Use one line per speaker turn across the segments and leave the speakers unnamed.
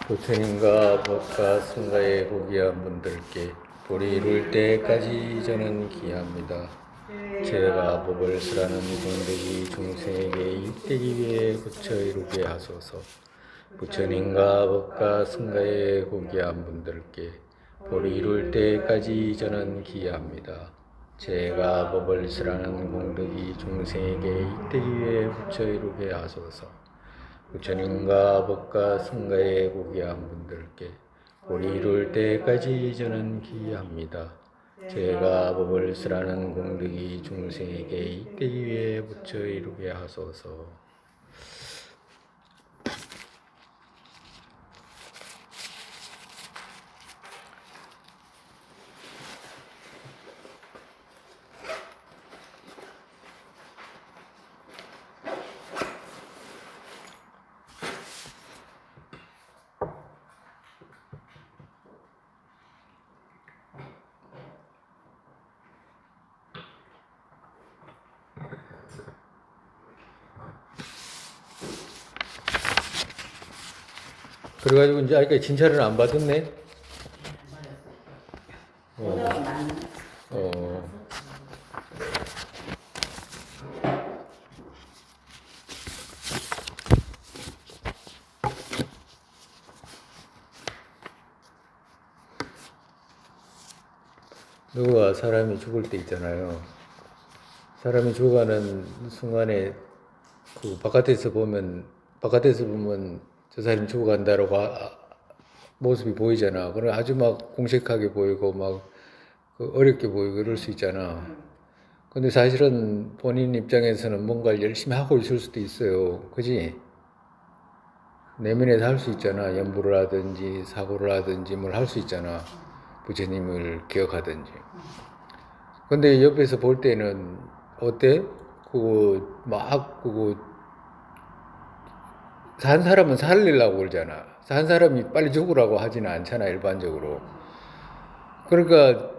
부처님과 법과 승가의 고귀한 분들께 도리 이룰 때까지 저는 기합니다. 제가 법을 쓰라는 공덕이 중생에게 일되기 위해 부처 이루게 하소서. 부처님과 법과 승가의 고귀한 분들께 도리 이룰 때까지 저는 기합니다. 제가 법을 쓰라는 공덕이 중생에게 일되기 위해 부처 이루게 하소서. 부처님과 법과 승가의 고귀한 분들께 도리 이룰 때까지 저는 기합니다. 제가 법을 쓰라는 공덕이 중생에게 이때기 위해 부처 이루게 하소서. 그래가지고 이제 아직까지 진찰을 안 받았네. 어. 누가 사람이 죽을 때 있잖아요. 사람이 죽어가는 순간에 그 바깥에서 보면 저 사람이 죽어간다라고 모습이 보이잖아. 그럼 아주 막 공색하게 보이고 막 어렵게 보이고 그럴 수 있잖아. 근데 사실은 본인 입장에서는 뭔가를 열심히 하고 있을 수도 있어요. 그지? 내면에서 할 수 있잖아. 연부를 하든지 사고를 하든지 뭘 할 수 있잖아. 부처님을 기억하든지. 근데 옆에서 볼 때는 어때? 산 사람은 살리려고 그러잖아. 산 사람이 빨리 죽으라고 하지는 않잖아, 일반적으로. 그러니까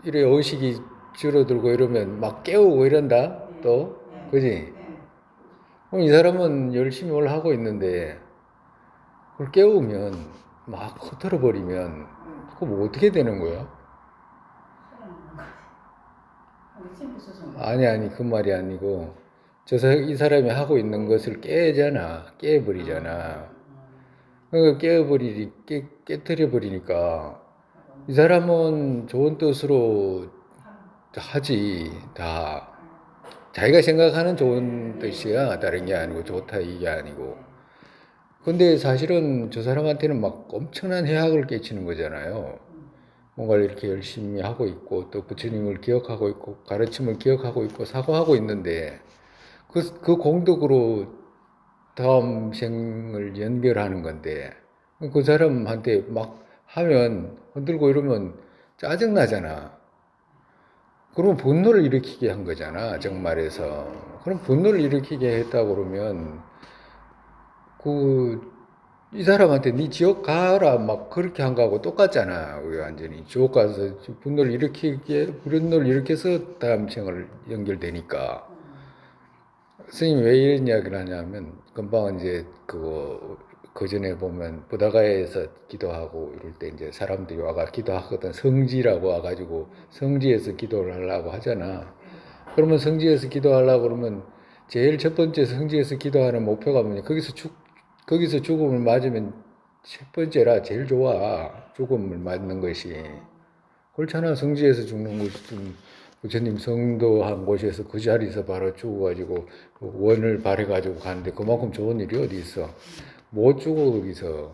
이래 의식이 줄어들고 이러면 막 깨우고 이런다 또. 그지? 그럼 이 사람은 열심히 뭘 하고 있는데 그걸 깨우면 막 흐트러 버리면 그거 어떻게 되는 거야? 아니 그 말이 아니고 이 사람이 하고 있는 것을 깨버리잖아. 그러니까 깨뜨려 버리니까 이 사람은 좋은 뜻으로 하지. 다 자기가 생각하는 좋은 뜻이야. 다른 게 아니고 좋다 이게 아니고. 근데 사실은 저 사람한테는 막 엄청난 해악을 끼치는 거잖아요. 뭔가를 이렇게 열심히 하고 있고 또 부처님을 기억하고 있고 가르침을 기억하고 있고 사고하고 있는데 그 공덕으로 다음 생을 연결하는 건데 그 사람한테 막 하면 흔들고 이러면 짜증나잖아. 그러면 분노를 일으키게 한 거잖아, 정말에서. 그럼 분노를 일으키게 했다고 그러면, 이 사람한테 네 지옥 가라, 막 그렇게 한 거하고 똑같잖아, 우리 완전히. 지옥 가서 분노를 일으켜서 다음 생을 연결되니까. 스님이 왜 이런 이야기를 하냐면, 금방 이제 그 전에 보면 부다가에서 기도하고 이럴 때 이제 사람들이 와가 기도하거든. 성지라고 와가지고 성지에서 기도를 하려고 하잖아. 그러면 성지에서 기도하려고 그러면 제일 첫 번째 성지에서 기도하는 목표가 뭐냐. 거기서 죽음을 맞으면 첫 번째라 제일 좋아. 죽음을 맞는 것이. 그렇잖아. 성지에서 죽는 것이 부처님 성도한 곳에서 그 자리에서 바로 죽어가지고 원을 발해가지고 가는데 그만큼 좋은 일이 어디 있어. 못 죽어 거기서.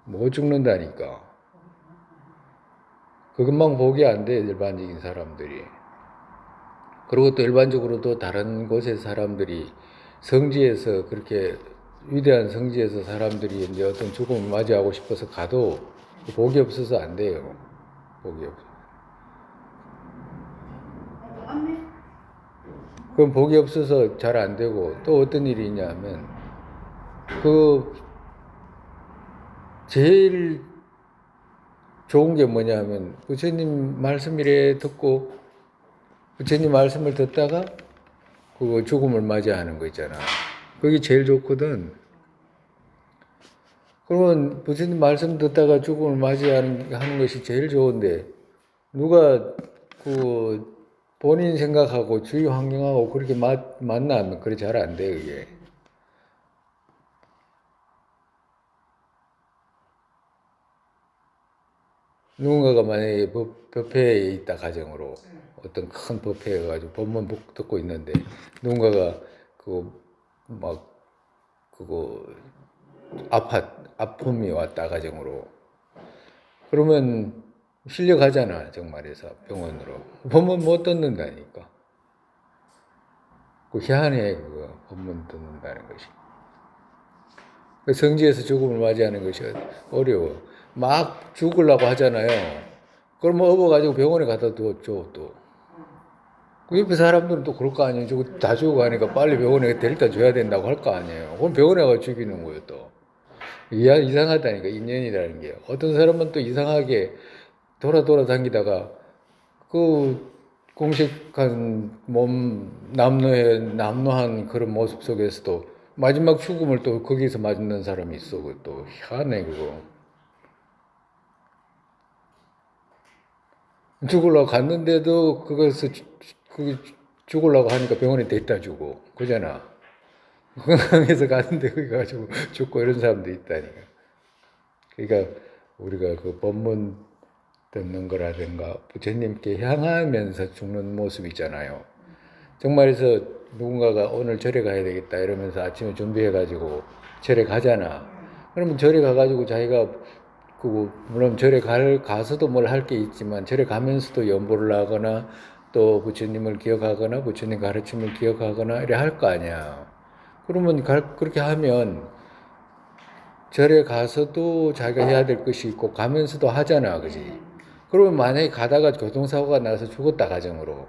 못 죽는다니까. 그것만 보기 안 돼 일반적인 사람들이. 그리고 또 일반적으로도 다른 곳의 사람들이 성지에서 그렇게 위대한 성지에서 사람들이 이제 어떤 죽음을 맞이하고 싶어서 가도 복이 없어서 안 돼요. 복이 없어. 그럼 복이 없어서 잘 안 되고 또 어떤 일이 있냐면 제일 좋은 게 뭐냐면 부처님 말씀 이래 듣고 부처님 말씀을 듣다가 그 죽음을 맞이하는 거 있잖아. 그게 제일 좋거든. 그러면 부처님 말씀 듣다가 죽음을 하는 것이 제일 좋은데, 누가 그 본인 생각하고 주위 환경하고 그렇게 맞나? 그래 잘 안 돼, 그게. 누군가가 만약에 법회에 있다 가정으로 어떤 큰 법회에 가지고 법문 듣고 있는데 누군가가 막 그거 아픔이 왔다 가정으로 그러면 실려가잖아 정말에서 병원으로 법문 못 듣는다니까. 그 희한해 그거 법문 듣는다는 것이. 그 성지에서 죽음을 맞이하는 것이 어려워. 막 죽으려고 하잖아요. 그러면 업어가지고 병원에 갖다 줘 또. 그 옆에 사람들은 또 그럴 거 아니에요. 저거 다 죽어가니까 빨리 병원에 데려다 줘야 된다고 할 거 아니에요. 그럼 병원에 가서 죽이는 거예요 또. 이상하다니까 인연이라는 게. 어떤 사람은 또 이상하게 돌아 다니다가 그 공식한 몸 남루한 그런 모습 속에서도 마지막 죽음을 또 거기서 맞는 사람이 있어. 또 희한해 그거. 죽으려고 갔는데도 그 죽으려고 하니까 병원에 데려다 주고 그잖아. 건강해서 가는데 거기 가지고 죽고 이런 사람도 있다니까. 그러니까 우리가 그 법문 듣는 거라든가 부처님께 향하면서 죽는 모습 있잖아요. 정말에서 누군가가 오늘 절에 가야 되겠다 이러면서 아침에 준비해가지고 절에 가잖아. 그러면 절에 가가지고 자기가 물론 절에 가서도 뭘 할 게 있지만 절에 가면서도 연보를 하거나 또 부처님을 기억하거나 부처님 가르침을 기억하거나 이래 할 거 아니야. 그러면 그렇게 하면 절에 가서도 자기가 해야 될 것이 있고 가면서도 하잖아, 그지? 그러면 만약에 가다가 교통사고가 나서 죽었다 가정으로.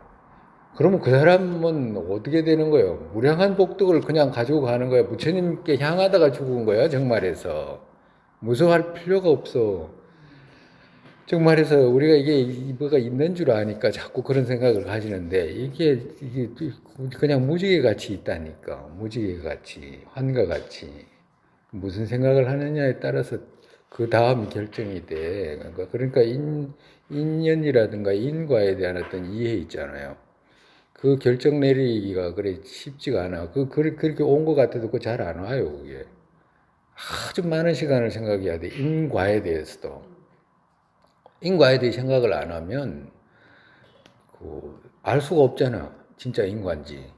그러면 그 사람은 어떻게 되는 거예요? 무량한 복덕을 그냥 가지고 가는 거야. 부처님께 향하다가 죽은 거야, 정말에서. 무서워할 필요가 없어. 정말에서 우리가 이게 뭐가 있는 줄 아니까 자꾸 그런 생각을 가지는데 이게 그냥 무지개 같이 있다니까. 무지개 같이, 환과 같이. 무슨 생각을 하느냐에 따라서 그 다음이 결정이 돼. 그러니까 인연이라든가 인과에 대한 어떤 이해 있잖아요. 그 결정 내리기가 그래 쉽지가 않아. 그렇게 온 것 같아도 그 잘 안 와요, 그게. 아주 많은 시간을 생각해야 돼. 인과에 대해서도. 인과에 대해 생각을 안 하면 알 수가 없잖아. 진짜 인과인지.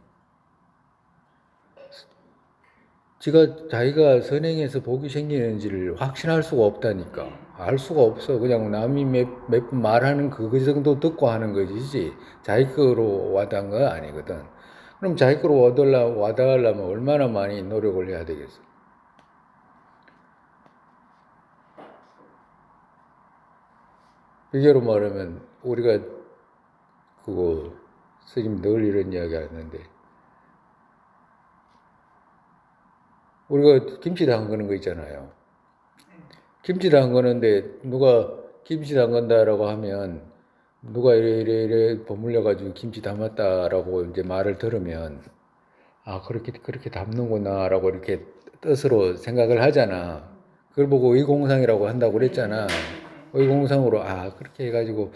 자기가 선행해서 복이 생기는지를 확신할 수가 없다니까. 알 수가 없어. 그냥 남이 몇 번 말하는 그 정도 듣고 하는 것이지, 자기 거로 와닿은 건 아니거든. 그럼 자기 거로 와닿으려면 얼마나 많이 노력을 해야 되겠어. 비교로 말하면, 우리가 스님 늘 이런 이야기 하는데, 우리가 김치 담그는 거 있잖아요. 김치 담그는데 누가 김치 담근다라고 하면 누가 이래 버물려가지고 김치 담았다라고 이제 말을 들으면 아 그렇게 담는구나라고 이렇게 뜻으로 생각을 하잖아. 그걸 보고 의공상이라고 한다고 그랬잖아. 의공상으로 그렇게 해가지고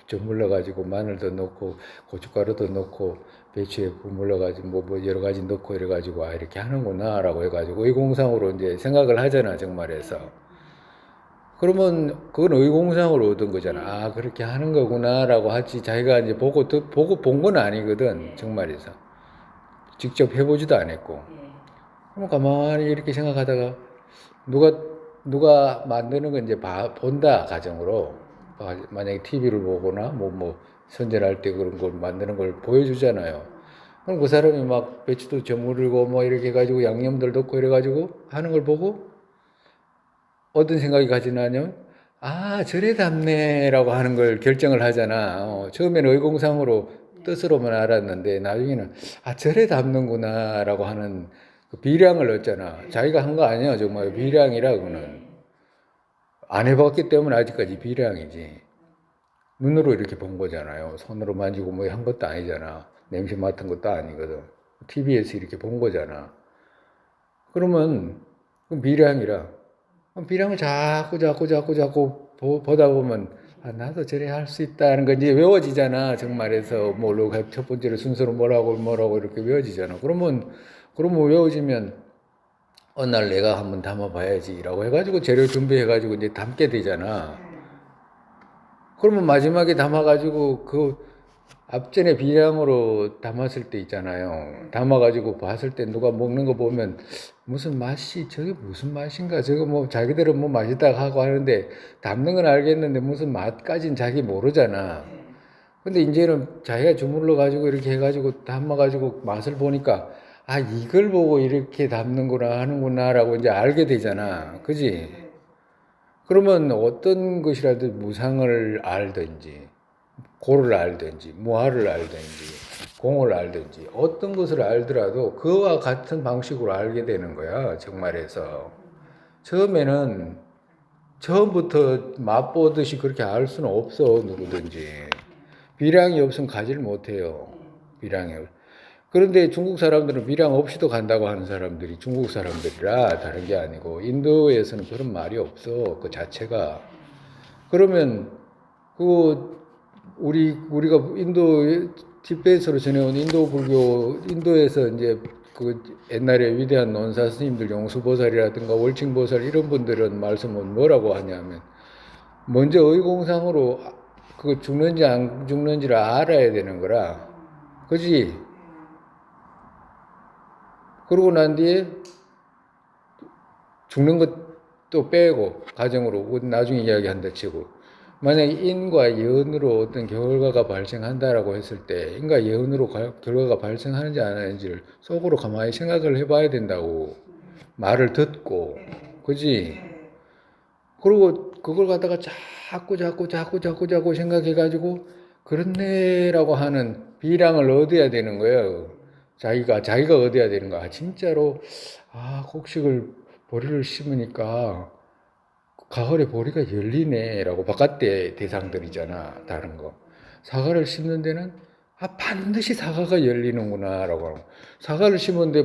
버물려가지고 마늘도 넣고 고춧가루도 넣고 배추에 버물려가지고 뭐 여러 가지 넣고 이래가지고 이렇게 하는구나라고 해가지고 의공상으로 이제 생각을 하잖아 정말에서. 그러면 그건 의공상으로 얻은 거잖아. 그렇게 하는 거구나라고 하지. 자기가 이제 보고 본 건 아니거든. 정말에서. 직접 해보지도 않았고. 그럼 가만히 이렇게 생각하다가 누가 만드는 거 이제 본다 가정으로. 만약에 TV를 보거나 선전할 때 그런 걸 만드는 걸 보여주잖아요. 그럼 그 사람이 막 배추도 저무르고 뭐 이렇게 해가지고 양념들 넣고 이래가지고 하는 걸 보고 어떤 생각이 가지나냐면 저래 담네라고 하는 걸 결정을 하잖아. 처음에는 의공상으로 뜻으로만 알았는데 나중에는 저래 담는구나라고 하는 그 비량을 얻잖아. 자기가 한 거 아니야 정말 비량이라고는. 안 해봤기 때문에 아직까지 비량이지. 눈으로 이렇게 본 거잖아요. 손으로 만지고 뭐 한 것도 아니잖아. 냄새 맡은 것도 아니거든. TV에서 이렇게 본 거잖아. 그러면 그 비량이라 비량을 자꾸 보다 보면 아, 나도 저래 할 수 있다는 건 이제 외워지잖아. 정말에서 뭘로 첫 번째로 순서로 뭐라고 이렇게 외워지잖아. 그러면 외워지면 어느 날 내가 한번 담아봐야지라고 해가지고 재료 준비해가지고 이제 담게 되잖아. 그러면 마지막에 담아가지고 그 앞전에 비량으로 담았을 때 있잖아요. 담아가지고 봤을 때 누가 먹는 거 보면 무슨 맛이 저게 무슨 맛인가? 저거 뭐 자기들은 뭐 맛있다고 하고 하는데 담는 건 알겠는데 무슨 맛까진 자기 모르잖아. 근데 이제는 자기가 주물러 가지고 이렇게 해가지고 담아가지고 맛을 보니까 아 이걸 보고 이렇게 담는구나 하는구나라고 이제 알게 되잖아. 그지? 그러면 어떤 것이라도 무상을 알든지 고를 알든지 무아를 알든지 공을 알든지 어떤 것을 알더라도 그와 같은 방식으로 알게 되는 거야. 정말에서 처음부터 맛보듯이 그렇게 알 수는 없어. 누구든지 비량이 없으면 가지를 못해요. 비량이. 그런데 중국 사람들은 비량 없이도 간다고 하는 사람들이 중국 사람들이라 다른 게 아니고 인도에서는 그런 말이 없어. 그 자체가. 그러면 그 우리가 인도 티베트로 전해온 인도 불교 인도에서 이제 그 옛날에 위대한 논사 스님들 용수보살이라든가 월칭보살 이런 분들은 말씀은 뭐라고 하냐면 먼저 의공상으로 그 죽는지 안 죽는지를 알아야 되는 거라. 그지? 그러고 난 뒤에 죽는 것도 빼고 가정으로 나중에 이야기한다 치고 만약에 인과 예언으로 어떤 결과가 발생한다라고 했을 때 인과 예언으로 결과가 발생하는지 안 하는지를 속으로 가만히 생각을 해봐야 된다고 말을 듣고 그지? 그리고 그걸 갖다가 자꾸 생각해가지고 그렇네라고 하는 비량을 얻어야 되는 거예요. 자기가 얻어야 되는 거야. 아, 진짜로 곡식을 보리를 심으니까 가을에 보리가 열리네라고 바깥에 대상들이잖아. 다른 거. 사과를 심는 데는 반드시 사과가 열리는구나라고 하고 사과를 심었는데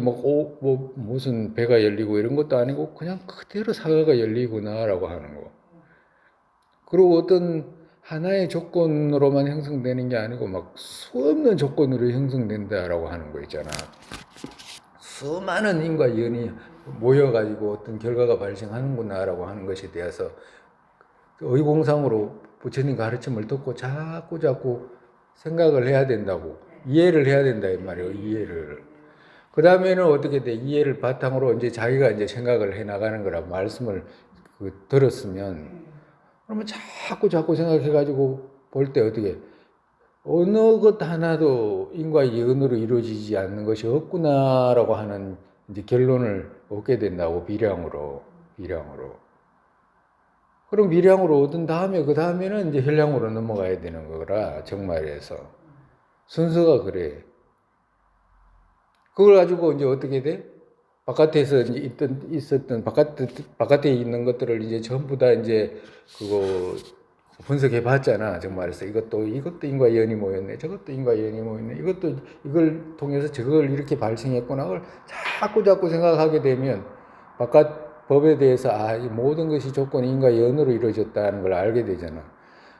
무슨 배가 열리고 이런 것도 아니고 그냥 그대로 사과가 열리구나라고 하는 거. 그리고 어떤 하나의 조건으로만 형성되는 게 아니고 막 수없는 조건으로 형성된다라고 하는 거 있잖아. 수많은 인과 연이 모여가지고 어떤 결과가 발생하는구나라고 하는 것에 대해서 의공상으로 부처님 가르침을 듣고 자꾸 생각을 해야 된다고 이해를 해야 된다 이 말이에요. 이해를. 그 다음에는 어떻게 돼? 이해를 바탕으로 이제 자기가 이제 생각을 해 나가는 거라 말씀을 들었으면 그러면 자꾸 생각해가지고 볼 때 어떻게 어느 것 하나도 인과 예언으로 이루어지지 않는 것이 없구나라고 하는 이제 결론을 얻게 된다고 비량으로. 그럼 미량으로 얻은 다음에 그 다음에는 이제 현량으로 넘어가야 되는 거라 정말에서 순서가 그래. 그걸 가지고 이제 어떻게 돼? 바깥에서 이제 있었던 바깥에 있는 것들을 이제 전부 다 이제 그거 분석해 봤잖아. 정말에서 이것도 인과 연이 모였네. 저것도 인과 연이 모였네. 이걸 통해서 저걸 이렇게 발생했구나. 그걸 자꾸 생각하게 되면 바깥 법에 대해서 이 모든 것이 조건이 인과 연으로 이루어졌다는 걸 알게 되잖아.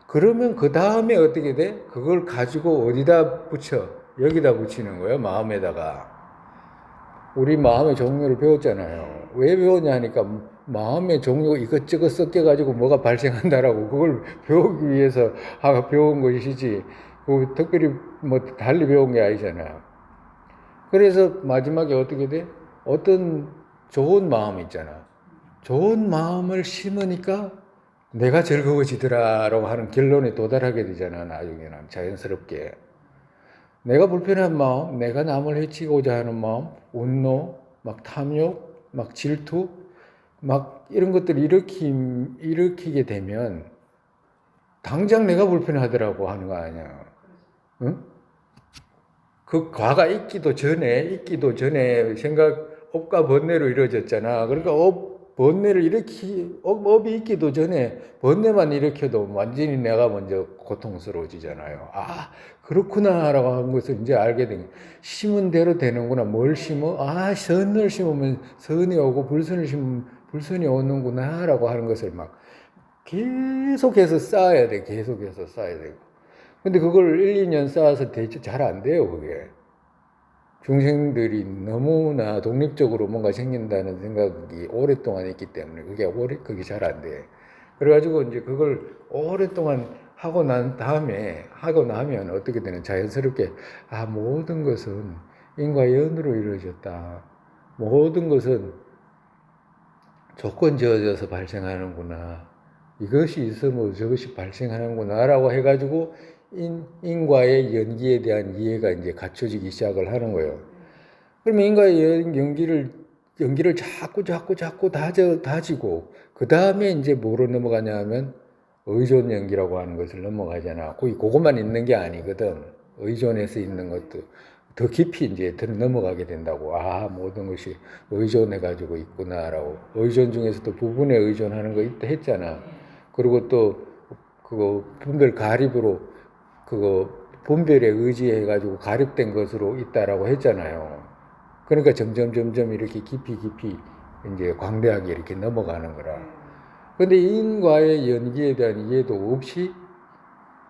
그러면 그 다음에 어떻게 돼? 그걸 가지고 어디다 붙여? 여기다 붙이는 거예요. 마음에다가. 우리 마음의 종류를 배웠잖아요. 왜 배웠냐 하니까 마음의 종류가 이것저것 섞여가지고 뭐가 발생한다라고 그걸 배우기 위해서 배운 것이지 특별히 뭐 달리 배운 게 아니잖아요. 그래서 마지막에 어떻게 돼? 어떤 좋은 마음 있잖아. 좋은 마음을 심으니까 내가 즐거워지더라라고 하는 결론에 도달하게 되잖아. 나중에는 자연스럽게. 내가 불편한 마음, 내가 남을 해치고자 하는 마음, 분노, 막 탐욕, 막 질투, 막 이런 것들을 일으키게 되면 당장 내가 불편하더라고 하는 거 아니야. 응? 그 과가 있기도 전에 업과 번뇌로 이루어졌잖아. 그러니까 번뇌를 업이 있기도 전에 번뇌만 일으켜도 완전히 내가 먼저 고통스러워지잖아요. 그렇구나라고 하는 것을 이제 알게 된 심은 대로 되는구나. 뭘 심어? 선을 심으면 선이 오고 불선을 심으면 불순이 오는구나라고 하는 것을 막 계속해서 쌓아야 돼. 계속해서 쌓아야 되고. 근데 그걸 1, 2년 쌓아서 대체 잘 안 돼요, 그게. 중생들이 너무나 독립적으로 뭔가 생긴다는 생각이 오랫동안 있기 때문에 그게 잘 안 돼. 그래가지고 이제 그걸 오랫동안 하고 나면 어떻게 되는 자연스럽게, 모든 것은 인과 연으로 이루어졌다. 모든 것은 조건 지어져서 발생하는구나. 이것이 있으면 저것이 발생하는구나라고 해가지고 인과의 연기에 대한 이해가 이제 갖춰지기 시작을 하는 거예요. 그러면 인과의 연기를 자꾸 다지고 그 다음에 이제 뭐로 넘어가냐면 의존 연기라고 하는 것을 넘어가잖아. 그것만 있는 게 아니거든. 의존해서 있는 것도 더 깊이 이제 넘어가게 된다고. 모든 것이 의존해 가지고 있구나라고. 의존 중에서도 부분에 의존하는 거 있다 했잖아. 그리고 또 그거 분별 가립으로 그거 분별에 의지해 가지고 가립된 것으로 있다라고 했잖아요. 그러니까 점점 이렇게 깊이 이제 광대하게 이렇게 넘어가는 거라. 근데 인과의 연기에 대한 이해도 없이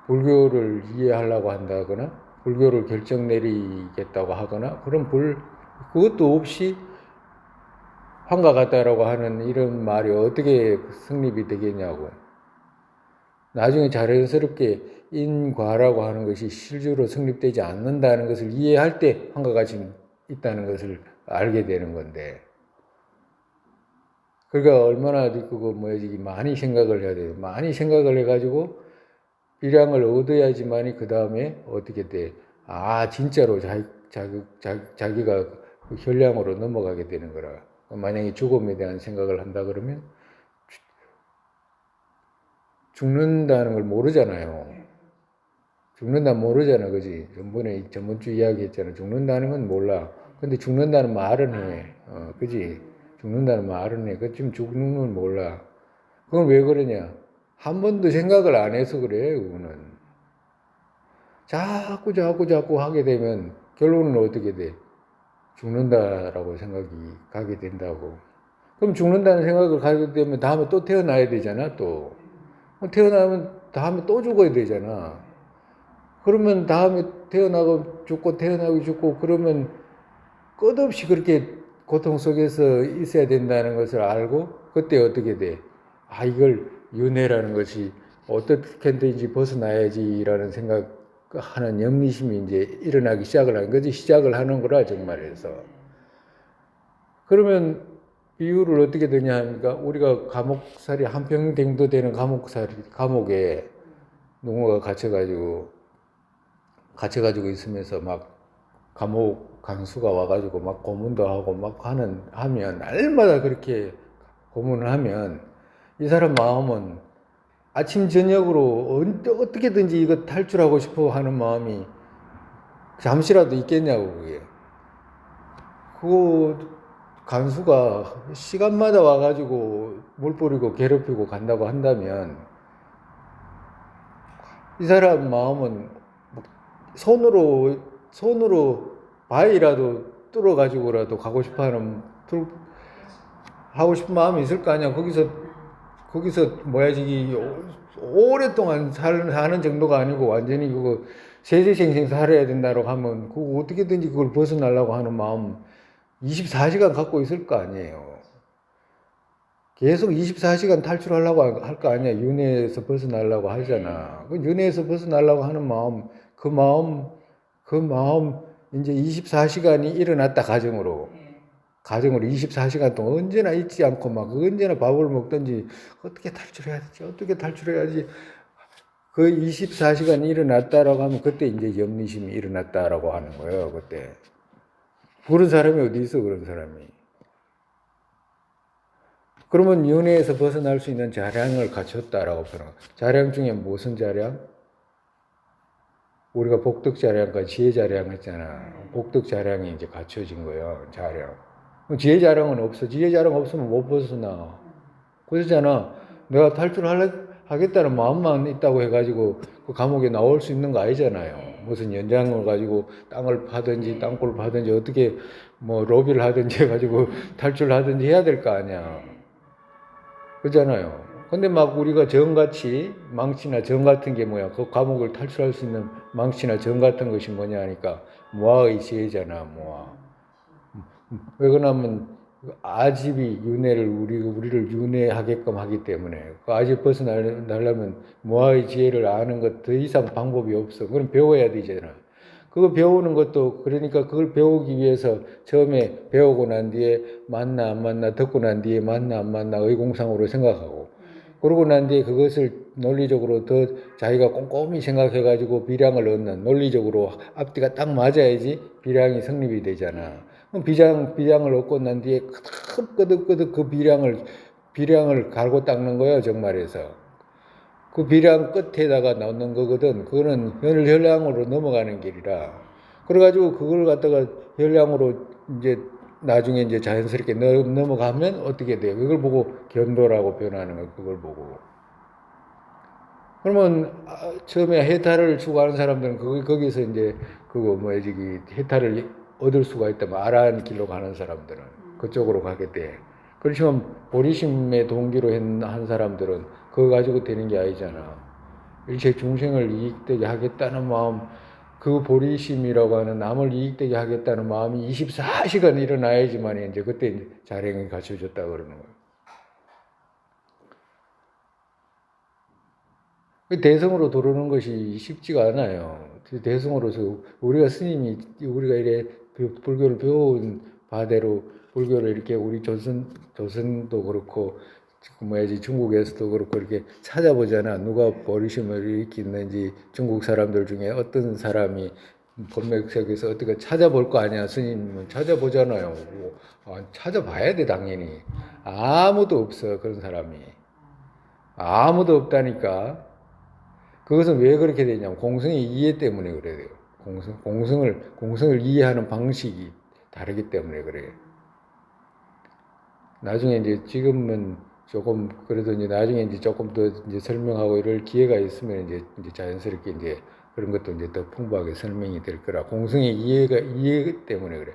불교를 이해하려고 한다거나 불교를 결정 내리겠다고 하거나 그것도 없이 환과 같다라고 하는 이런 말이 어떻게 성립이 되겠냐고. 나중에 자연스럽게 인과라고 하는 것이 실제로 성립되지 않는다는 것을 이해할 때 환과 같이 있다는 것을 알게 되는 건데. 그러니까 얼마나 많이 생각을 해야 돼요. 많이 생각을 해가지고 비량을 얻어야지만이 그 다음에 어떻게 돼? 진짜로 자기가 그 현량으로 넘어가게 되는 거라. 만약에 죽음에 대한 생각을 한다 그러면 죽는다는 걸 모르잖아요. 죽는다 모르잖아, 그지? 저번주 이야기했잖아. 죽는다는 건 몰라. 근데 죽는다는 말은 해. 그지? 죽는다는 말은 해. 지금 죽는 건 몰라. 그건 왜 그러냐? 한 번도 생각을 안 해서 그래, 그거는. 자꾸 하게 되면 결론은 어떻게 돼? 죽는다라고 생각이 가게 된다고. 그럼 죽는다는 생각을 가게 되면 다음에 또 태어나야 되잖아, 또. 태어나면 다음에 또 죽어야 되잖아. 그러면 다음에 태어나고 죽고 그러면 끝없이 그렇게 고통 속에서 있어야 된다는 것을 알고 그때 어떻게 돼? 이걸 윤회라는 것이 어떻게든지 벗어나야지라는 생각하는 영리심이 이제 일어나기 시작을 하는 거지. 시작을 하는 거라 정말해서. 그러면 비유를 어떻게 되냐 하니까 우리가 감옥살이 한평생도 되는 감옥에 누군가 갇혀가지고 있으면서 막 감옥 강수가 와가지고 막 고문도 하고 막 하면 날마다 그렇게 고문을 하면 이 사람 마음은 아침 저녁으로 어떻게든지 이거 탈출하고 싶어 하는 마음이 잠시라도 있겠냐고. 그게 그 간수가 시간마다 와가지고 물 뿌리고 괴롭히고 간다고 한다면 이 사람 마음은 손으로 바위라도 뚫어가지고라도 하고 싶은 마음이 있을 거 아니야. 거기서 오랫동안 사는 정도가 아니고 완전히 그거 세세생생 살아야 된다고 하면 그거 어떻게든지 그걸 벗어나려고 하는 마음 24시간 갖고 있을 거 아니에요. 계속 24시간 탈출하려고 할 거 아니야. 윤회에서 벗어나려고 하잖아. 그 윤회에서 벗어나려고 하는 마음, 그 마음 이제 24시간이 일어났다 가정으로 24시간 동안 언제나 잊지 않고 막 언제나 밥을 먹든지 어떻게 탈출해야지 그 24시간이 일어났다라고 하면 그때 이제 영리심이 일어났다라고 하는 거예요. 그때 그런 사람이 어디 있어? 그런 사람이. 그러면 윤회에서 벗어날 수 있는 자량을 갖췄다라고 표현해요. 자량 중에 무슨 자량? 우리가 복덕 자량과 지혜 자량 했잖아. 복덕 자량이 이제 갖춰진 거예요. 자량. 지혜 자량은 없어. 지혜 자량 없으면 못 벗어나. 그러잖아. 내가 탈출하겠다는 마음만 있다고 해가지고 그 감옥에 나올 수 있는 거 아니잖아요. 무슨 연장을 가지고 땅을 파든지 땅굴을 파든지 어떻게 로비를 하든지 해가지고 탈출하든지 해야 될 거 아니야. 그렇잖아요. 근데 막 우리가 정같이 망치나 정 같은 게 뭐야? 그 감옥을 탈출할 수 있는 망치나 정 같은 것이 뭐냐 하니까 모아의 지혜잖아, 모아. 왜 그러냐면 아집이 윤회를 우리를 윤회하게끔 하기 때문에 그 아집 벗어나려면 모아의 지혜를 아는 것 더 이상 방법이 없어. 그럼 배워야 되잖아. 그거 배우는 것도 그러니까 그걸 배우기 위해서 처음에 배우고 난 뒤에 맞나 안 맞나 듣고 난 뒤에 맞나 안 맞나 의공상으로 생각하고 그러고 난 뒤에 그것을 논리적으로 더 자기가 꼼꼼히 생각해가지고 비량을 얻는 논리적으로 앞뒤가 딱 맞아야지 비량이 성립이 되잖아. 그럼 비량을 얻고 난 뒤에 끄덕끄덕 그 비량을 갈고 닦는 거예요, 정말에서. 그 비량 끝에다가 넣는 거거든. 그거는 혈량으로 넘어가는 길이라. 그래가지고 그걸 갖다가 혈량으로 이제 나중에 이제 자연스럽게 넘어가면 어떻게 돼요? 그걸 보고 견도라고 변하는 거, 그걸 보고. 그러면 처음에 해탈을 추구하는 사람들은 거기서 이제 그거 뭐야 저기 해탈을 얻을 수가 있다면 아라한 길로 가는 사람들은 그쪽으로 가게 돼. 그렇지만 보리심의 동기로 한 사람들은 그거 가지고 되는 게 아니잖아. 일체 중생을 이익되게 하겠다는 마음, 그 보리심이라고 하는 남을 이익되게 하겠다는 마음이 24시간 일어나야지만 이제 그때 이제 자령이 갖춰졌다 그러는 거예요. 대성으로 들어오는 것이 쉽지가 않아요. 대성으로서 우리가 스님이 우리가 이래 불교를 배운 바대로 불교를 이렇게 우리 조선도 그렇고 뭐야지 중국에서도 그렇고 이렇게 찾아보잖아. 누가 버리심을 일으켰는지 중국 사람들 중에 어떤 사람이 법맥석에서 어떻게 찾아볼 거 아니야. 스님은 찾아보잖아요. 찾아봐야 돼 당연히. 아무도 없어 그런 사람이. 아무도 없다니까. 그것은 왜 그렇게 되냐면 공성의 이해 때문에 그래요. 공성을 이해하는 방식이 다르기 때문에 그래요. 나중에 이제 지금은 조금 그래도 이제 나중에 이제 조금 더 이제 설명하고 이럴 기회가 있으면 이제 자연스럽게 이제 그런 것도 이제 더 풍부하게 설명이 될 거라. 공성의 이해 때문에 그래.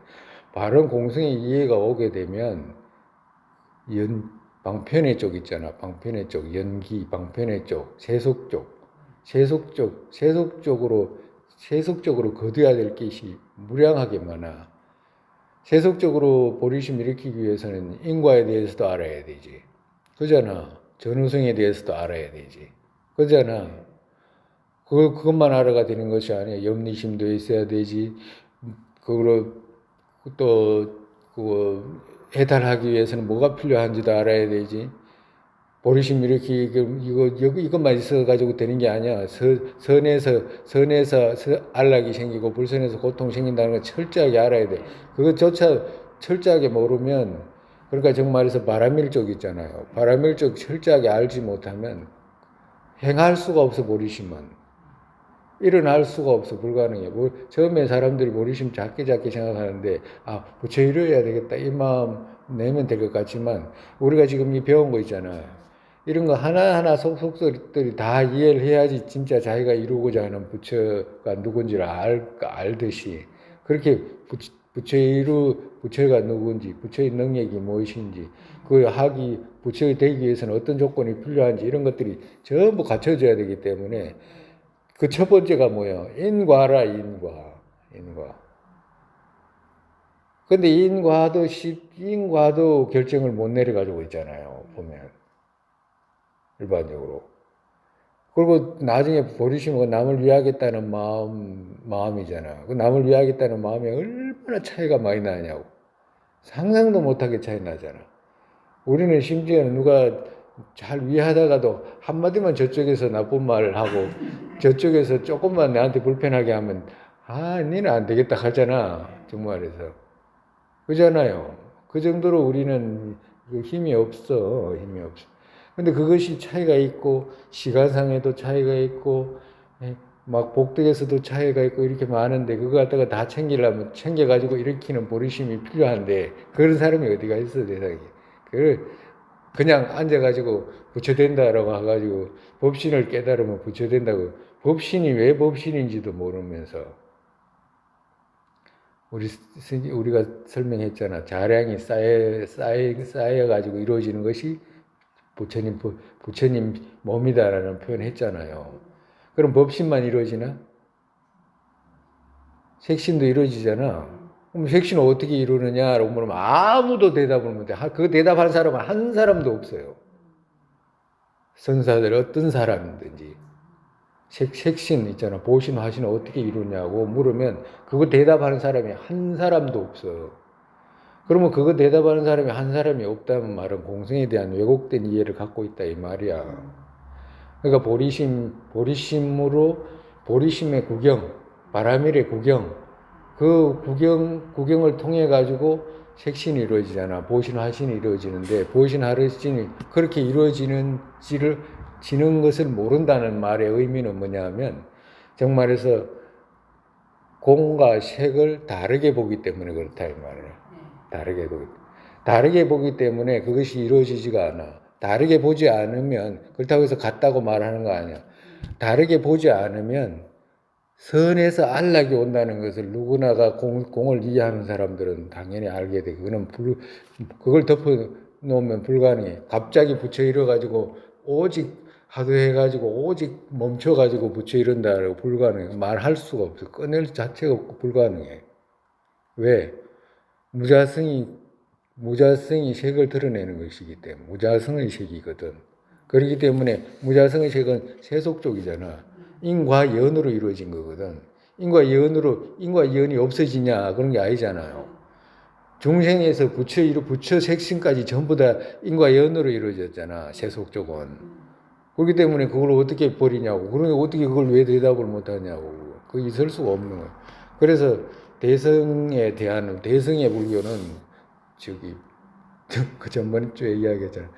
바른 공성의 이해가 오게 되면 방편의 쪽 있잖아. 방편의 쪽, 연기, 방편의 쪽, 세속적으로 거둬야 될 것이 무량하게 많아. 세속적으로 보리심 일으키기 위해서는 인과에 대해서도 알아야 되지. 그잖아. 전우성에 대해서도 알아야 되지. 그잖아. 그것만 알아가 되는 것이 아니야. 염리심도 있어야 되지. 그거로 또, 그, 해탈하기 위해서는 뭐가 필요한지도 알아야 되지. 보리심 일으키기, 이것만 있어가지고 되는 게 아니야. 선에서 안락이 생기고, 불선에서 고통이 생긴다는 걸 철저하게 알아야 돼. 그것조차 철저하게 모르면, 그러니까 정말에서 바라밀족 있잖아요. 바라밀족 철저하게 알지 못하면 행할 수가 없어, 보리심은. 일어날 수가 없어, 불가능해. 처음에 사람들이 보리심 작게 생각하는데, 부처 이루어야 되겠다. 이 마음 내면 될 것 같지만, 우리가 지금 이 배운 거 있잖아. 이런 거 하나하나 속속들이 다 이해를 해야지 진짜 자기가 이루고자 하는 부처가 누군지를 알듯이. 그렇게 부처가 누군지, 부처의 능력이 무엇인지, 부처가 되기 위해서는 어떤 조건이 필요한지 이런 것들이 전부 갖춰져야 되기 때문에 그 첫 번째가 뭐예요? 인과라, 인과. 근데 인과도 결정을 못 내려가지고 있잖아요, 보면. 일반적으로. 그리고 나중에 버리시면 남을 위하겠다는 마음이잖아. 그 남을 위하겠다는 마음이 얼마나 차이가 많이 나냐고. 상상도 못하게 차이 나잖아. 우리는 심지어는 누가 잘 위하다가도 한마디만 저쪽에서 나쁜 말을 하고 저쪽에서 조금만 나한테 불편하게 하면 니는 안 되겠다 하잖아. 정말에서. 그잖아요. 그 정도로 우리는 힘이 없어. 힘이 없어. 근데 그것이 차이가 있고 시간상에도 차이가 있고 막 복덕에서도 차이가 있고 이렇게 많은데 그거 갖다가 다 챙겨가지고 일으키는 보리심이 필요한데 그런 사람이 어디가 있어 세상에. 그냥 앉아가지고 부처된다라고 해가지고 법신을 깨달으면 부처된다고 법신이 왜 법신인지도 모르면서 우리가 설명했잖아. 자량이 쌓여가지고 이루어지는 것이 부처님 몸이다라는 표현 했잖아요. 그럼 법신만 이루어지나? 색신도 이루어지잖아. 그럼 색신을 어떻게 이루느냐라고 물으면 아무도 대답을 못해. 그 대답하는 사람은 한 사람도 없어요. 선사들 어떤 사람이든지. 색신 있잖아. 보신, 화신을 어떻게 이루냐고 물으면 그거 대답하는 사람이 한 사람도 없어요. 그러면 그거 대답하는 사람이 한 사람이 없다는 말은 공성에 대한 왜곡된 이해를 갖고 있다 이 말이야. 그러니까 보리심의 구경, 바라밀의 구경, 그 구경을 통해 가지고 색신이 이루어지잖아. 보신, 화신이 이루어지는데 보신, 화신이 그렇게 이루어지는 것을 모른다는 말의 의미는 뭐냐면 정말해서 공과 색을 다르게 보기 때문에 그렇다 이 말이야. 다르게 보기 때문에 그것이 이루어지지가 않아. 다르게 보지 않으면 그렇다고 해서 같다고 말하는 거 아니야. 다르게 보지 않으면 선에서 안락이 온다는 것을 누구나가 공을 이해하는 사람들은 당연히 알게 돼. 그걸 덮어 놓으면 불가능해. 갑자기 부처 이뤄가지고 오직 하도해가지고 오직 멈춰가지고 부처 이룬다고 불가능해. 말할 수가 없어. 꺼낼 자체가 없고 불가능해. 왜? 무자성이 색을 드러내는 것이기 때문에 무자성의 색이거든. 그렇기 때문에 무자성의 색은 세속적이잖아. 인과 연으로 이루어진 거거든. 인과 연이 없어지냐 그런 게 아니잖아요. 중생에서 부처 색신까지 전부 다 인과 연으로 이루어졌잖아. 세속적은. 그렇기 때문에 그걸 어떻게 버리냐고. 그러니 어떻게 그걸 왜 대답을 못하냐고. 그게 있을 수가 없는 거예요. 그래서 대성의 불교는 그 전번주에 이야기했잖아.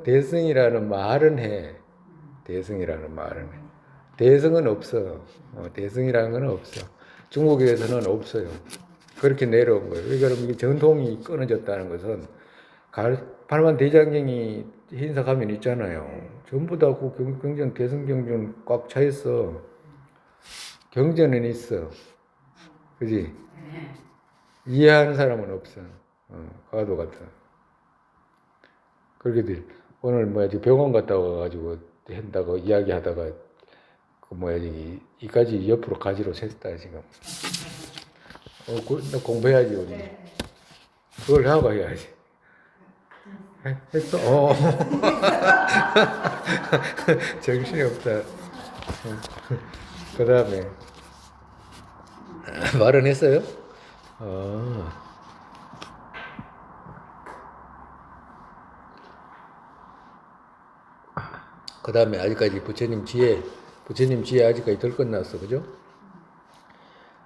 대성이라는 말은 해. 대성이라는 말은 해. 대성은 없어. 대성이라는 건 없어. 중국에서는 없어요. 그렇게 내려온 거예요. 그러니까 이게 전통이 끊어졌다는 것은 팔만 대장경이 hin사가면 있잖아요. 전부 다 그 경전, 대성경전 꽉 차 있어. 경전은 있어. 그지? 이해하는 사람은 없어. 과도 같아. 그렇게 돼. 오늘 병원 갔다 와가지고 한다고 이야기하다가 이까지 옆으로 가지로 샜다 지금. 너 공부해야지 우리. 그걸 하고 해야지. 했어? 정신이 없다. 그 다음에 말은 했어요? 그 다음에 아직까지 부처님 지혜 아직까지 덜 끝났어. 그죠?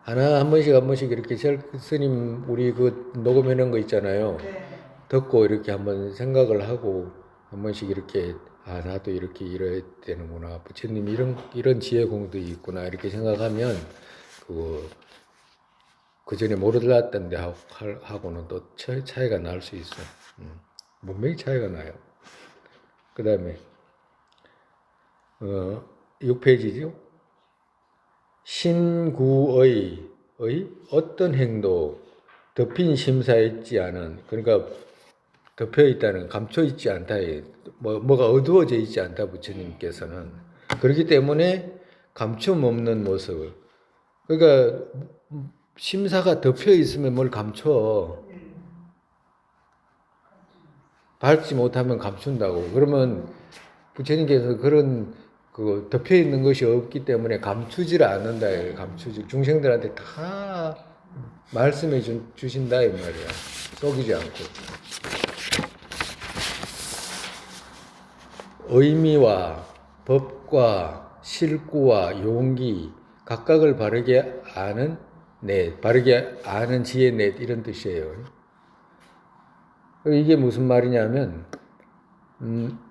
한 번씩 이렇게 스님 우리 그 녹음해놓은 거 있잖아요. 듣고 이렇게 한번 생각을 하고 한 번씩 이렇게 나도 이렇게 이래야 되는구나. 부처님 이런 지혜 공도 있구나. 이렇게 생각하면 그 전에 모르던 데 하고는 또 차이가 날 수 있어. 분명히 차이가 나요. 그 다음에 6페이지죠. 신구의 어떤 행도 덮인 심사에 있지 않은, 그러니까 덮여 있다는, 감춰 있지 않다. 뭐가 어두워져 있지 않다. 부처님께서는. 그렇기 때문에 감춤 없는 모습을. 그러니까 심사가 덮여 있으면 뭘 감춰. 밟지 못하면 감춘다고. 그러면 부처님께서 그런 덮여 있는 것이 없기 때문에 감추지를 않는다. 중생들한테 다 말씀해 주신다 이 말이야. 속이지 않고. 의미와 법과 실구와 용기 각각을 바르게 아는 넷, 바르게 아는 지혜 넷 이런 뜻이에요. 이게 무슨 말이냐면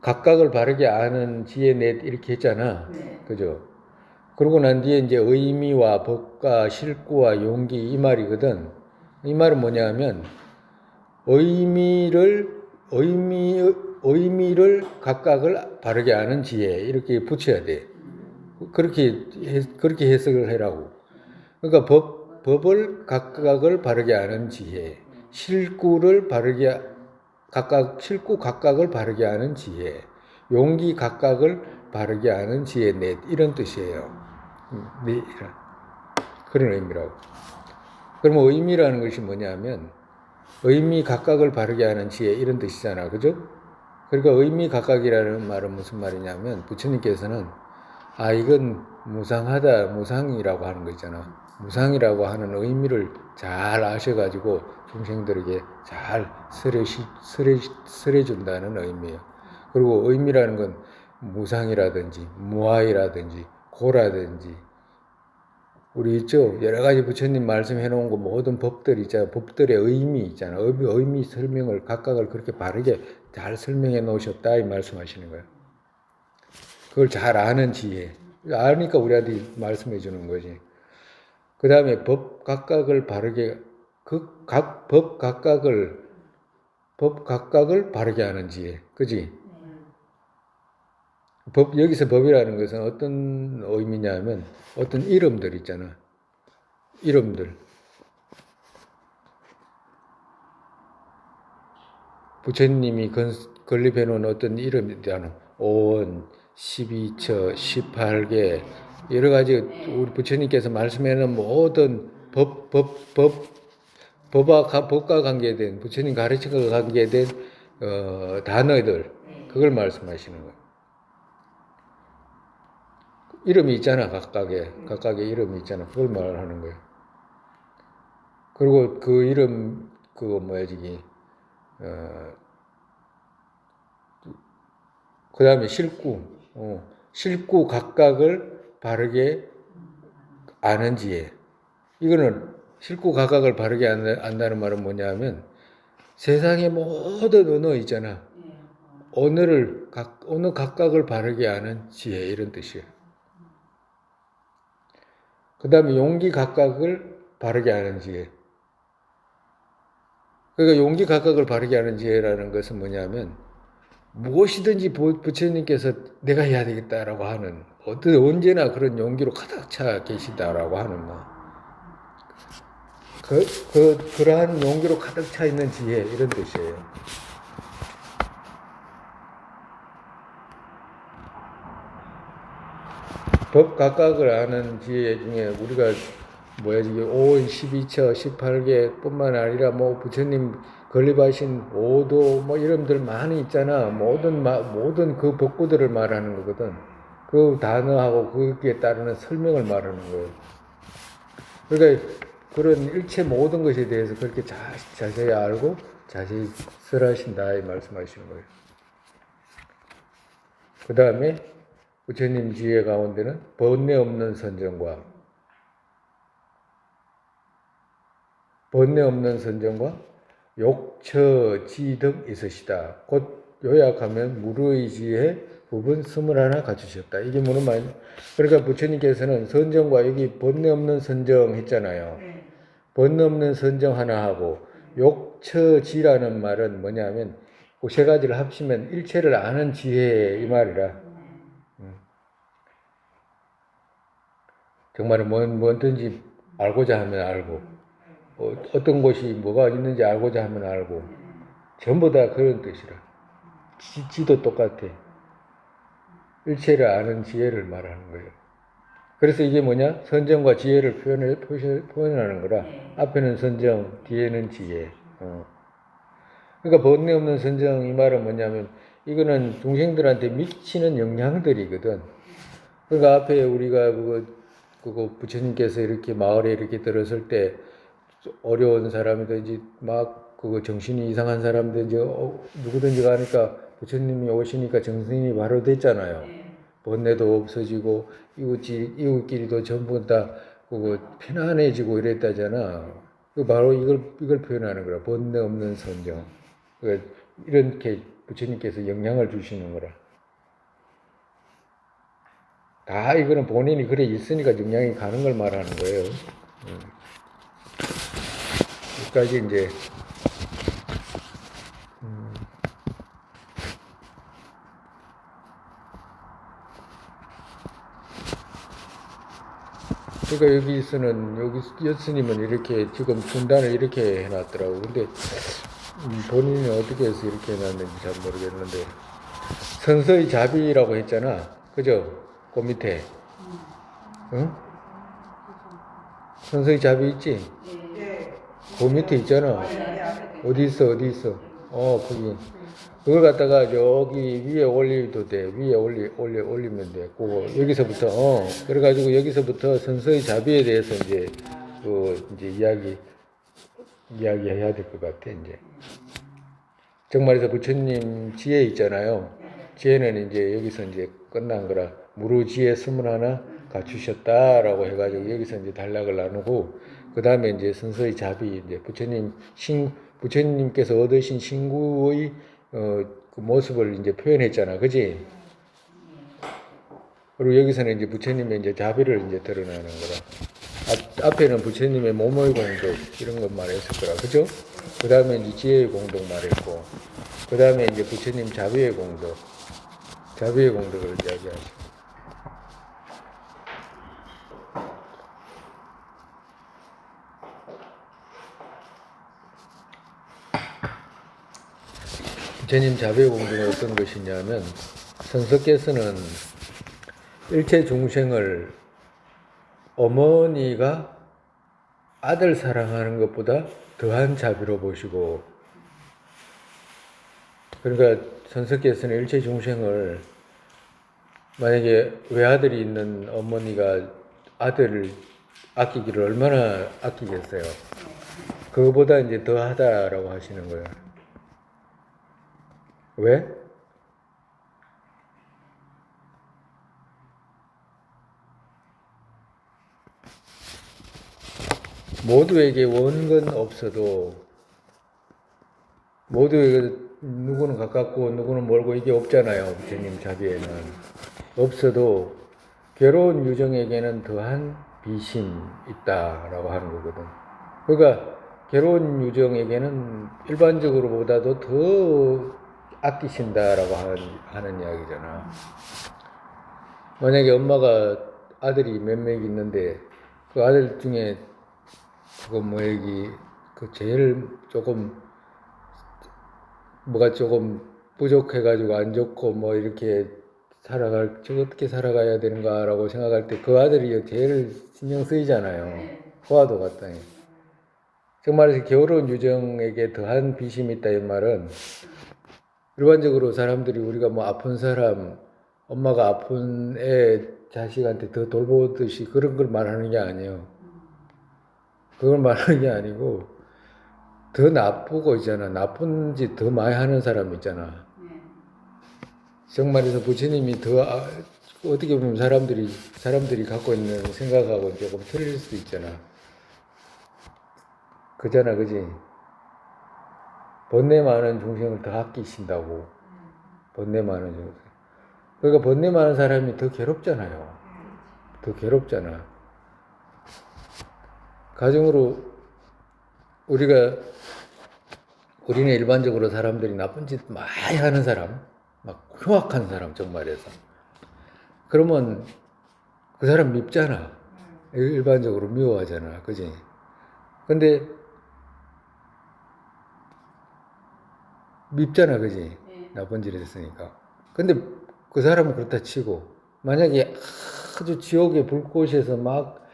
각각을 바르게 아는 지혜 넷 이렇게 했잖아. 그죠? 그러고 난 뒤에 이제 의미와 법과 실구와 용기 이 말이거든. 이 말은 뭐냐면 의미를 각각을 바르게 아는 지혜 이렇게 붙여야 돼. 그렇게 해석을 해라고. 그러니까 법을 각각을 바르게 아는 지혜, 실구를 각각 실구 각각을 바르게 하는 지혜, 용기 각각을 바르게 하는 지혜 넷 이런 뜻이에요. 네, 그런 의미라고. 그러면 의미라는 것이 뭐냐면 의미 각각을 바르게 하는 지혜 이런 뜻이잖아, 그죠? 그러니까 의미 각각이라는 말은 무슨 말이냐면 부처님께서는 이건 무상하다, 무상이라고 하는 거 있잖아. 무상이라고 하는 의미를 잘 아셔가지고 중생들에게 잘 설해준다는 의미예요. 그리고 의미라는 건 무상이라든지 무아이라든지 고라든지 우리 있죠? 여러 가지 부처님 말씀해 놓은 거 모든 법들 있잖아. 법들의 의미 있잖아. 의미 설명을 각각을 그렇게 바르게 잘 설명해 놓으셨다 이 말씀하시는 거예요. 그걸 잘 아는 지혜. 아니까 우리한테 말씀해 주는 거지. 그 다음에 법 각각을 바르게 법 각각을 바르게 하는 지혜. 그지? 여기서 법이라는 것은 어떤 의미냐면 어떤 이름들 있잖아. 이름들. 부처님이 건립해 놓은 어떤 이름이 있잖아. 오원, 12처, 18개, 여러 가지 우리 부처님께서 말씀해 놓은 모든 법과 관계된, 부처님 가르친 것과 관계된 단어들, 그걸 말씀하시는 거예요. 이름이 있잖아, 각각의 이름이 있잖아. 그걸 말하는 거예요. 그리고 그 이름, 그거 뭐야, 저기, 그 다음에 실구 각각을 바르게 아는 지혜. 이거는 실구 각각을 바르게 안다는 말은 뭐냐면 세상의 모든 언어 있잖아. 언어 각각을 바르게 아는 지혜 이런 뜻이에요. 그 다음에 용기 각각을 바르게 아는 지혜. 그러니까 용기 각각을 바르게 하는 지혜라는 것은 뭐냐면 무엇이든지 부처님께서 내가 해야 되겠다라고 하는 언제나 그런 용기로 가득 차 계시다라고 하는 그러한 용기로 가득 차 있는 지혜 이런 뜻이에요. 법 각각을 아는 지혜 중에 우리가 지금 5원 12처 18개 뿐만 아니라 부처님 건립하신 오도 이름들 많이 있잖아. 모든 그 법구들을 말하는 거거든. 그 단어하고 거기에 따르는 설명을 말하는 거예요. 그러니까 그런 일체 모든 것에 대해서 그렇게 자세히 알고 자세히 설하신다 이 말씀하시는 거예요. 그 다음에 부처님 지혜 가운데는 번뇌 없는 선정과 욕처, 지 등 있으시다. 곧 요약하면 무르의지에 부분 21 갖추셨다. 이게 무슨 말? 그러니까 부처님께서는 선정과 여기 번뇌 없는 선정 했잖아요. 번뇌 없는 선정 하나 하고 욕처, 지라는 말은 뭐냐면 그 세 가지를 합치면 일체를 아는 지혜 이 말이라. 정말 뭐든지 알고자 하면 알고 어떤 곳이 뭐가 있는지 알고자 하면 알고 전부 다 그런 뜻이라. 지도 똑같아. 일체를 아는 지혜를 말하는 거예요. 그래서 이게 뭐냐? 선정과 지혜를 표현하는 거라. 앞에는 선정, 뒤에는 지혜. 그러니까 번뇌 없는 선정 이 말은 뭐냐면 이거는 중생들한테 미치는 영향들이거든. 그러니까 앞에 우리가 그거 부처님께서 이렇게 마을에 이렇게 들었을 때 어려운 사람이든지 그거 정신이 이상한 사람들인지 누구든지 가니까 부처님이 오시니까 정신이 바로 됐잖아요. 번뇌도 없어지고 이웃끼리도 전부 다 그거 편안해지고 이랬다잖아. 그 바로 이걸 표현하는 거라. 번뇌 없는 선정. 그러니까 이렇게 부처님께서 영향을 주시는 거라. 다 이거는 본인이 그래 있으니까 영향이 가는 걸 말하는 거예요. 여기까지 이제 그러니까 여기 여스님은 이렇게 지금 분단을 이렇게 해놨더라고. 근데 본인이 어떻게 해서 이렇게 해놨는지 잘 모르겠는데 선서의 자비라고 했잖아. 그죠? 그 밑에. 응? 선서의 자비 있지?
네.
그 밑에 있잖아. 어디 있어? 어디 있어? 거기. 그걸 갖다가 여기 위에 올려도 돼. 위에 올리면 돼. 그거 여기서부터 그래가지고 여기서부터 선서의 자비에 대해서 이제 이제 이야기해야 될 것 같아 이제. 정말에서 부처님 지혜 있잖아요. 지혜는 이제 여기서 이제 끝난 거라 무루지혜 스물 하나 갖추셨다라고 해가지고 여기서 이제 단락을 나누고 그 다음에 이제 선서의 자비 이제 부처님께서 얻으신 신구의 그 모습을 이제 표현했잖아, 그지? 그리고 여기서는 이제 부처님의 이제 자비를 이제 드러나는 거라. 앞에는 부처님의 몸의 공덕 이런 것 말했을 거라, 그죠? 그 다음에 이제 지혜의 공덕 말했고, 그 다음에 이제 부처님 자비의 공덕, 자비의 공덕을 이야기하시고. 부처님 자비의 공덕은 어떤 것이냐면 선석께서는 일체 중생을 어머니가 아들 사랑하는 것보다 더한 자비로 보시고, 그러니까 선석께서는 일체 중생을 만약에 외아들이 있는 어머니가 아들을 아끼기를 얼마나 아끼겠어요. 그거보다 이제 더하다라고 하시는 거예요. 왜? 모두에게 원건 없어도 모두에게 누구는 가깝고 누구는 멀고 이게 없잖아요. 부처님 자비에는 없어도 괴로운 유정에게는 더한 비심 있다라고 하는 거거든. 그러니까 괴로운 유정에게는 일반적으로보다도 더 아끼신다라고 하는 이야기잖아. 만약에 엄마가 아들이 몇 명 있는데 그 아들 중에 그거 뭐얘기 그 제일 조금 뭐가 조금 부족해가지고 안 좋고 뭐 이렇게 어떻게 살아가야 되는가라고 생각할 때 그 아들이 제일 신경 쓰이잖아요. 호화도 같다. 정말에서 괴로운 유정에게 더한 비심이 있다 이 말은 일반적으로 사람들이 우리가 뭐 아픈 사람, 엄마가 아픈 애 자식한테 더 돌보듯이 그런 걸 말하는 게 아니에요. 그걸 말하는 게 아니고 더 나쁘고 있잖아. 나쁜 짓 더 많이 하는 사람 있잖아. 정말에서 부처님이 더 어떻게 보면 사람들이 갖고 있는 생각하고 조금 틀릴 수도 있잖아. 그잖아, 그지? 번뇌 많은 중생을 더 아끼신다고. 번뇌 많은 중생. 그러니까 번뇌 많은 사람이 더 괴롭잖아요. 더 괴롭잖아. 가정으로 우리는 일반적으로 사람들이 나쁜 짓 많이 하는 사람, 막 흉악한 사람 정말에서. 그러면 그 사람 밉잖아. 일반적으로 미워하잖아. 그지? 근데 밉잖아. 그지? 나쁜 짓을 했으니까. 근데 그 사람은 그렇다 치고 만약에 아주 지옥의 불꽃에서 막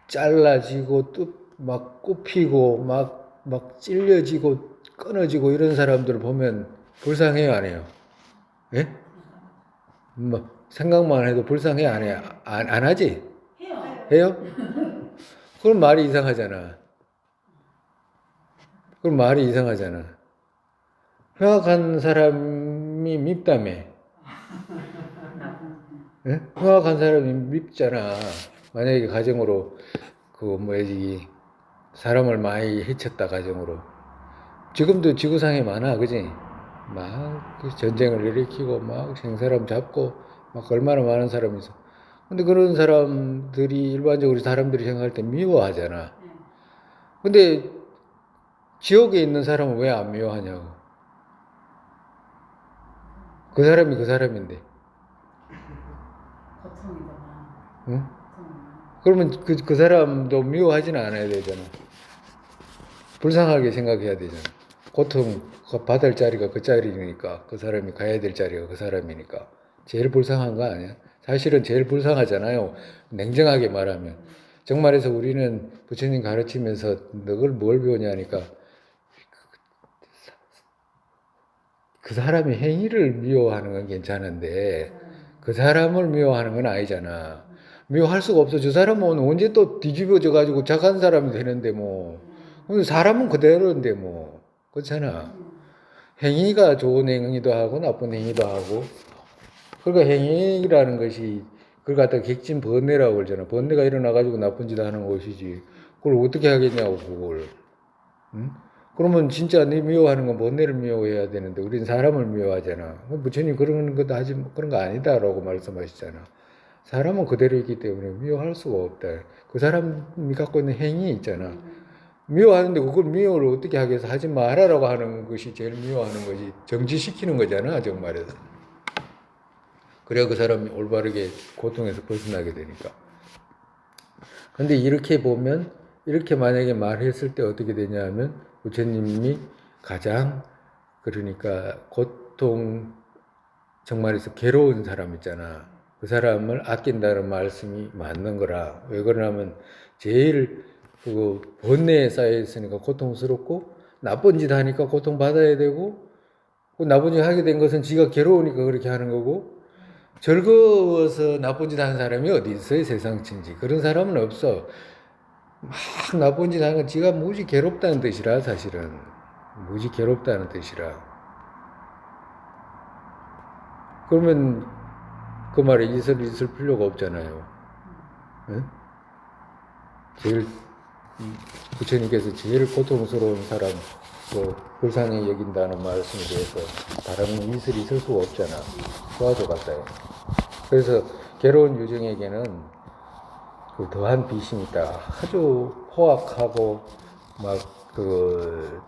잘라지고 막 꼽히고 막 찔려지고 끊어지고 이런 사람들을 보면 불쌍해요, 안 해요? 예? 뭐 생각만 해도 불쌍해, 안 해요? 안 하지? 해요? 그럼 말이 이상하잖아. 그럼 말이 이상하잖아. 흉악한 사람이 밉다며. 예? 흉악한 사람이 밉잖아. 만약에 가정으로 사람을 많이 해쳤다 가정으로. 지금도 지구상에 많아, 그지? 막 전쟁을 일으키고 막 생사람 잡고 막 얼마나 많은 사람이 있어. 근데 그런 사람들이 일반적으로 사람들이 생각할 때 미워하잖아. 근데 지옥에 있는 사람은 왜 안 미워하냐고. 그 사람이 그 사람인데. 응? 그러면 그 사람도 미워하지는 않아야 되잖아. 불쌍하게 생각해야 되잖아. 고통 받을 자리가 그 자리니까 그 사람이 가야 될 자리가 그 사람이니까 제일 불쌍한 거 아니야? 사실은 제일 불쌍하잖아요. 냉정하게 말하면. 정말해서 우리는 부처님 가르치면서 너걸 뭘 배우냐니까 그 사람의 행위를 미워하는 건 괜찮은데 그 사람을 미워하는 건 아니잖아. 미워할 수가 없어. 저 사람은 언제 또 뒤집어져 가지고 착한 사람이 되는데 뭐. 사람은 그대로인데 뭐. 그렇잖아. 행위가 좋은 행위도 하고 나쁜 행위도 하고. 그러니까 행위라는 것이 그걸 갖다 객진 번뇌라고 그러잖아. 번뇌가 일어나 가지고 나쁜 짓 하는 것이지. 그걸 어떻게 하겠냐고 그걸. 응? 그러면 진짜 네 미워하는 건 번뇌를 미워해야 되는데 우리는 사람을 미워하잖아. 부처님 그런 것도 하지 그런 거 아니다라고 말씀하시잖아. 사람은 그대로이기 때문에 미워할 수가 없다. 그 사람이 갖고 있는 행위 있잖아. 미워하는데 그걸 미워를 어떻게 하겠어? 하지 말아라고 하는 것이 제일 미워하는 거지. 정지시키는 거잖아, 정말에서. 그래야 그 사람이 올바르게 고통에서 벗어나게 되니까. 근데 이렇게 보면, 이렇게 만약에 말했을 때 어떻게 되냐 하면, 부처님이 가장, 그러니까 고통, 정말에서 괴로운 사람 있잖아. 그 사람을 아낀다는 말씀이 맞는 거라. 왜 그러냐면, 제일 그 번뇌에 쌓여 있으니까 고통스럽고, 나쁜 짓 하니까 고통받아야 되고, 그 나쁜 짓 하게 된 것은 지가 괴로우니까 그렇게 하는 거고, 즐거워서 나쁜 짓 하는 사람이 어디 있어요? 세상친지. 그런 사람은 없어. 막 나쁜 짓 하는 건 지가 무지 괴롭다는 뜻이라, 사실은. 무지 괴롭다는 뜻이라. 그러면 그 말에 있을 필요가 없잖아요. 응? 제일, 부처님께서 제일 고통스러운 사람, 또 불쌍히 여긴다는 말씀에 대해서 다른 이슬이 있을 수가 없잖아. 도와줘 갔다요. 그래서 괴로운 유정에게는 그 더한 빚이 있다. 아주 포악하고 막 그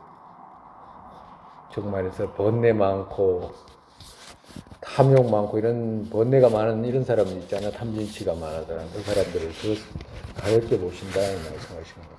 정말에서 번뇌 많고 탐욕 많고 이런 번뇌가 많은 이런 사람들 있잖아. 탐진치가 많아서 그 사람들을 더 가볍게 보신다 이 말씀하시는 거예요.